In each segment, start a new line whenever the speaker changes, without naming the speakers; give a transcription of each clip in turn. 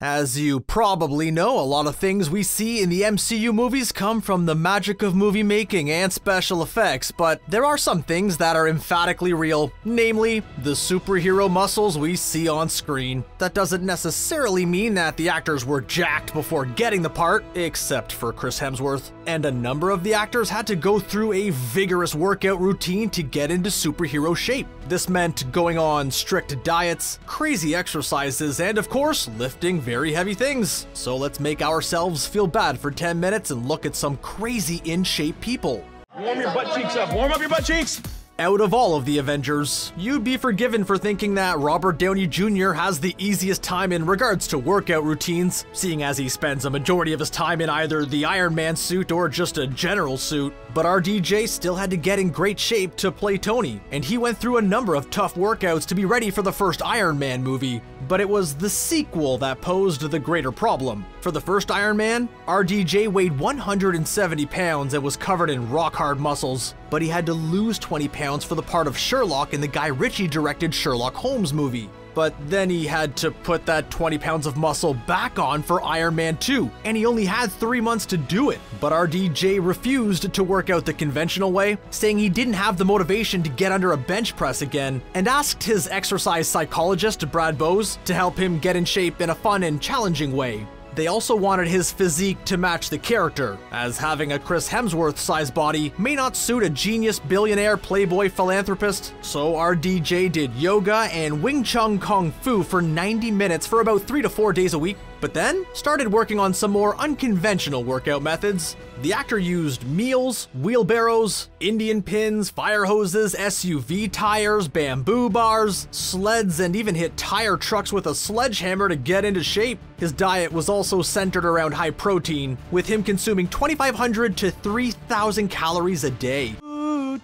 As you probably know, a lot of things we see in the MCU movies come from the magic of movie making and special effects, but there are some things that are emphatically real, namely, the superhero muscles we see on screen. That doesn't necessarily mean that the actors were jacked before getting the part, except for Chris Hemsworth, and a number of the actors had to go through a vigorous workout routine to get into superhero shape. This meant going on strict diets, crazy exercises, and of course, lifting very heavy things. So let's make ourselves feel bad for 10 minutes and look at some crazy in-shape people.
Warm your butt cheeks up. Warm up your butt cheeks.
Out of all of the Avengers, you'd be forgiven for thinking that Robert Downey Jr. has the easiest time in regards to workout routines, seeing as he spends a majority of his time in either the Iron Man suit or just a general suit. But RDJ still had to get in great shape to play Tony, and he went through a number of tough workouts to be ready for the first Iron Man movie. But it was the sequel that posed the greater problem. For the first Iron Man, RDJ weighed 170 pounds and was covered in rock-hard muscles, but he had to lose 20 pounds for the part of Sherlock in the Guy Ritchie directed Sherlock Holmes movie. But then he had to put that 20 pounds of muscle back on for Iron Man 2, and he only had 3 months to do it. But RDJ refused to work out the conventional way, saying he didn't have the motivation to get under a bench press again, and asked his exercise psychologist, Brad Bowes, to help him get in shape in a fun and challenging way. They also wanted his physique to match the character, as having a Chris Hemsworth-sized body may not suit a genius billionaire playboy philanthropist, so RDJ did yoga and Wing Chun Kung Fu for 90 minutes for about 3 to 4 days a week, but then started working on some more unconventional workout methods. The actor used meals, wheelbarrows, Indian pins, fire hoses, SUV tires, bamboo bars, sleds, and even hit tire trucks with a sledgehammer to get into shape. His diet was also centered around high protein, with him consuming 2,500 to 3,000 calories a day.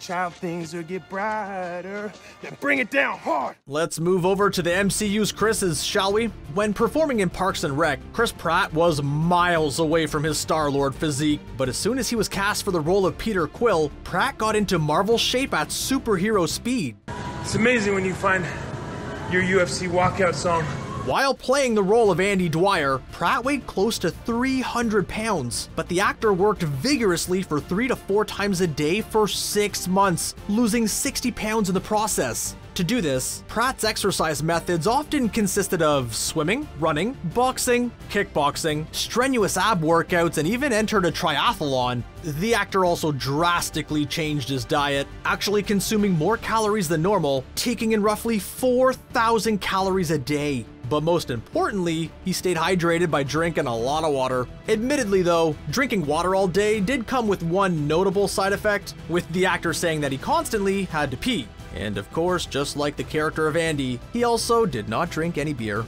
Child, things will get brighter. Then bring it down hard.
Let's move over to the MCU's Chris's, shall we? When performing in Parks and Rec, Chris Pratt was miles away from his Star-Lord physique, but as soon as he was cast for the role of Peter Quill, Pratt got into Marvel shape at superhero speed.
It's amazing when you find your UFC walkout song.
While playing the role of Andy Dwyer, Pratt weighed close to 300 pounds, but the actor worked vigorously for 3 to 4 times a day for 6 months, losing 60 pounds in the process. To do this, Pratt's exercise methods often consisted of swimming, running, boxing, kickboxing, strenuous ab workouts, and even entered a triathlon. The actor also drastically changed his diet, actually consuming more calories than normal, taking in roughly 4,000 calories a day. But most importantly, he stayed hydrated by drinking a lot of water. Admittedly though, drinking water all day did come with one notable side effect, with the actor saying that he constantly had to pee. And of course, just like the character of Andy, he also did not drink any beer.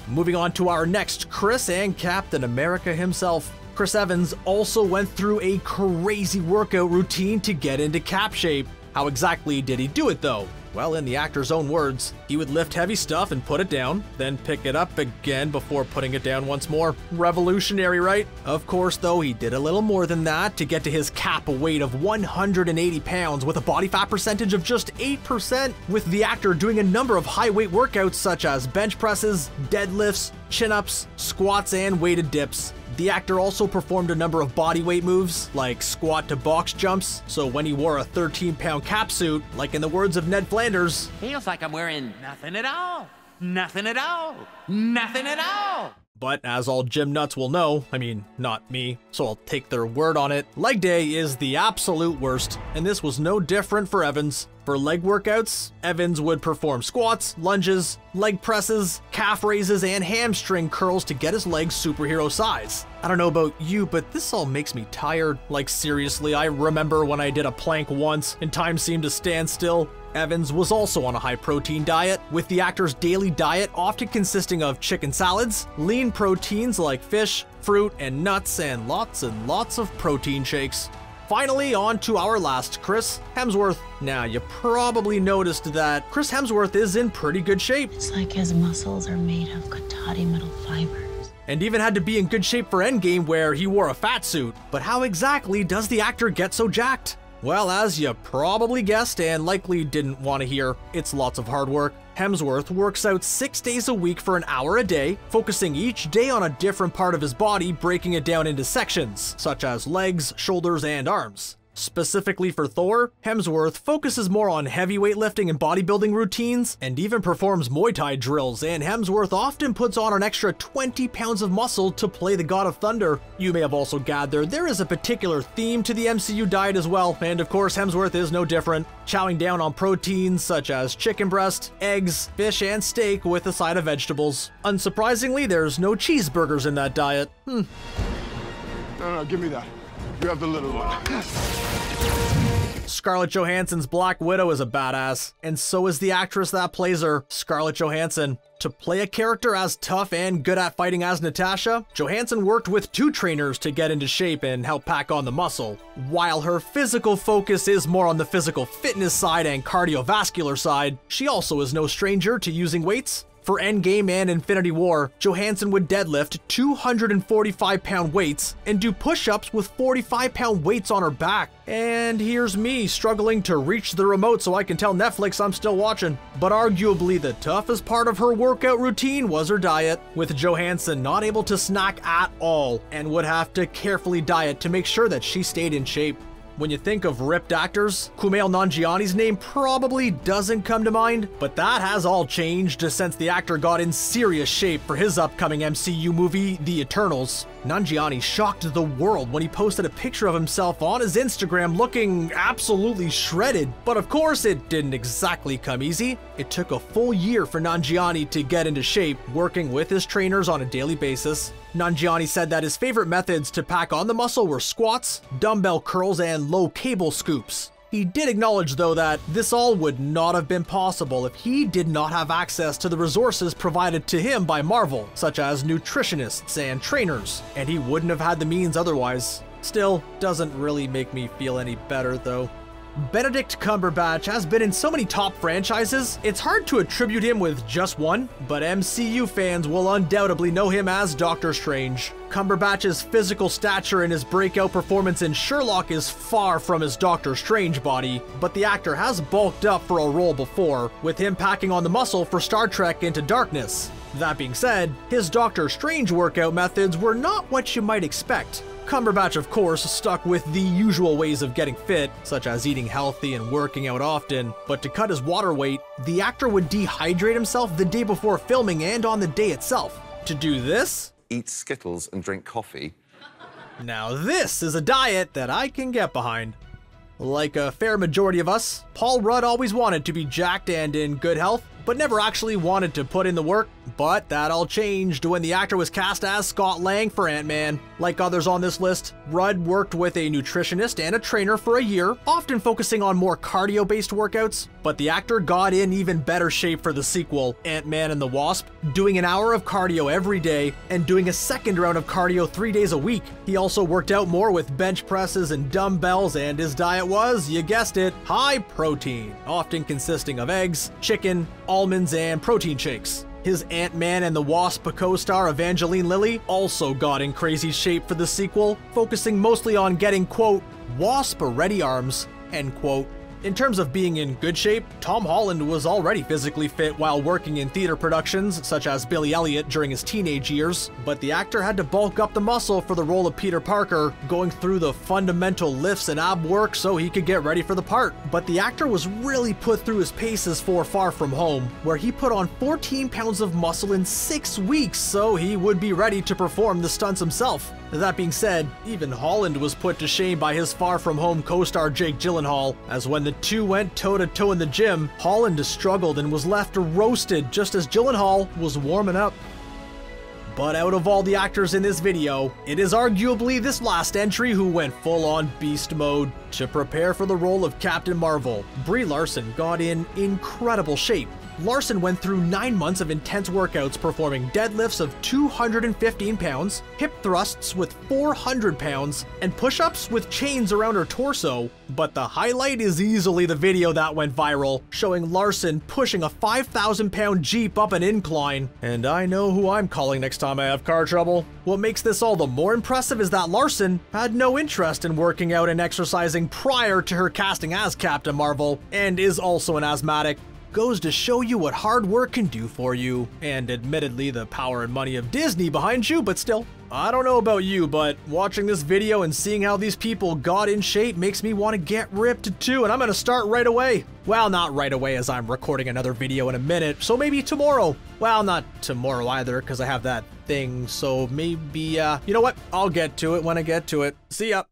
Moving on to our next Chris and Captain America himself. Chris Evans also went through a crazy workout routine to get into Cap shape. How exactly did he do it though? Well, in the actor's own words, he would lift heavy stuff and put it down, then pick it up again before putting it down once more. Revolutionary, right? Of course, though, he did a little more than that to get to his Cap weight of 180 pounds with a body fat percentage of just 8%, with the actor doing a number of high weight workouts such as bench presses, deadlifts, chin-ups, squats, and weighted dips. The actor also performed a number of bodyweight moves, like squat to box jumps, so when he wore a 13-pound cap suit, like in the words of Ned Flanders,
feels like I'm wearing nothing at all, nothing at all, nothing at all.
But as all gym nuts will know, I mean, not me, so I'll take their word on it, leg day is the absolute worst, and this was no different for Evans. For leg workouts, Evans would perform squats, lunges, leg presses, calf raises, and hamstring curls to get his legs superhero size. I don't know about you, but this all makes me tired. Like seriously, I remember when I did a plank once and time seemed to stand still. Evans was also on a high-protein diet, with the actor's daily diet often consisting of chicken salads, lean proteins like fish, fruit, and nuts, and lots of protein shakes. Finally, on to our last Chris, Hemsworth. Now, you probably noticed that Chris Hemsworth is in pretty good shape.
It's like his muscles are made of Katati metal fibers.
And even had to be in good shape for Endgame where he wore a fat suit. But how exactly does the actor get so jacked? Well, as you probably guessed and likely didn't want to hear, it's lots of hard work. Hemsworth works out 6 days a week for an hour a day, focusing each day on a different part of his body, breaking it down into sections, such as legs, shoulders, and arms. Specifically for Thor, Hemsworth focuses more on heavy weightlifting and bodybuilding routines, and even performs Muay Thai drills, and Hemsworth often puts on an extra 20 pounds of muscle to play the God of Thunder. You may have also gathered there is a particular theme to the MCU diet as well, and of course Hemsworth is no different, chowing down on proteins such as chicken breast, eggs, fish, and steak with a side of vegetables. Unsurprisingly, there's no cheeseburgers in that diet.
No, give me that. You have the little one.
Scarlett Johansson's Black Widow is a badass, and so is the actress that plays her, Scarlett Johansson. To play a character as tough and good at fighting as Natasha, Johansson worked with 2 trainers to get into shape and help pack on the muscle. While her physical focus is more on the physical fitness side and cardiovascular side, she also is no stranger to using weights. For Endgame and Infinity War, Johansson would deadlift 245-pound weights and do push-ups with 45-pound weights on her back. And here's me struggling to reach the remote so I can tell Netflix I'm still watching. But arguably the toughest part of her workout routine was her diet, with Johansson not able to snack at all and would have to carefully diet to make sure that she stayed in shape. When you think of ripped actors, Kumail Nanjiani's name probably doesn't come to mind, but that has all changed since the actor got in serious shape for his upcoming MCU movie, The Eternals. Nanjiani shocked the world when he posted a picture of himself on his Instagram looking absolutely shredded, but of course it didn't exactly come easy. It took a full year for Nanjiani to get into shape, working with his trainers on a daily basis. Nanjiani said that his favorite methods to pack on the muscle were squats, dumbbell curls, and low cable scoops. He did acknowledge though that this all would not have been possible if he did not have access to the resources provided to him by Marvel, such as nutritionists and trainers, and he wouldn't have had the means otherwise. Still, doesn't really make me feel any better though. Benedict Cumberbatch has been in so many top franchises, it's hard to attribute him with just one, but MCU fans will undoubtedly know him as Doctor Strange. Cumberbatch's physical stature and his breakout performance in Sherlock is far from his Doctor Strange body, but the actor has bulked up for a role before, with him packing on the muscle for Star Trek Into Darkness. That being said, his Doctor Strange workout methods were not what you might expect. Cumberbatch, of course, stuck with the usual ways of getting fit, such as eating healthy and working out often, but to cut his water weight, the actor would dehydrate himself the day before filming and on the day itself. To do this,
eat Skittles and drink coffee.
Now this is a diet that I can get behind. Like a fair majority of us, Paul Rudd always wanted to be jacked and in good health, but never actually wanted to put in the work. But that all changed when the actor was cast as Scott Lang for Ant-Man. Like others on this list, Rudd worked with a nutritionist and a trainer for a year, often focusing on more cardio-based workouts, but the actor got in even better shape for the sequel, Ant-Man and the Wasp, doing an hour of cardio every day and doing a second round of cardio 3 days a week. He also worked out more with bench presses and dumbbells, and his diet was, you guessed it, high protein, often consisting of eggs, chicken, almonds, and protein shakes. His Ant-Man and the Wasp co-star Evangeline Lilly also got in crazy shape for the sequel, focusing mostly on getting, quote, wasp-ready arms, end quote. In terms of being in good shape, Tom Holland was already physically fit while working in theater productions, such as Billy Elliot during his teenage years, but the actor had to bulk up the muscle for the role of Peter Parker, going through the fundamental lifts and ab work so he could get ready for the part. But the actor was really put through his paces for Far From Home, where he put on 14 pounds of muscle in 6 weeks so he would be ready to perform the stunts himself. That being said, even Holland was put to shame by his Far From Home co-star Jake Gyllenhaal, as when the two went toe-to-toe in the gym, Holland struggled and was left roasted just as Gyllenhaal was warming up. But out of all the actors in this video, it is arguably this last entry who went full-on beast mode. To prepare for the role of Captain Marvel, Brie Larson got in incredible shape. Larson went through 9 months of intense workouts performing deadlifts of 215 pounds, hip thrusts with 400 pounds, and push-ups with chains around her torso. But the highlight is easily the video that went viral, showing Larson pushing a 5,000-pound Jeep up an incline. And I know who I'm calling next time I have car trouble. What makes this all the more impressive is that Larson had no interest in working out and exercising prior to her casting as Captain Marvel, and is also an asthmatic. goes to show you what hard work can do for you. And admittedly, the power and money of Disney behind you, but still. I don't know about you, but watching this video and seeing how these people got in shape makes me want to get ripped too, and I'm gonna start right away. Well, not right away as I'm recording another video in a minute, so maybe tomorrow. Well, not tomorrow either, because I have that thing, so maybe, you know what? I'll get to it when I get to it. See ya.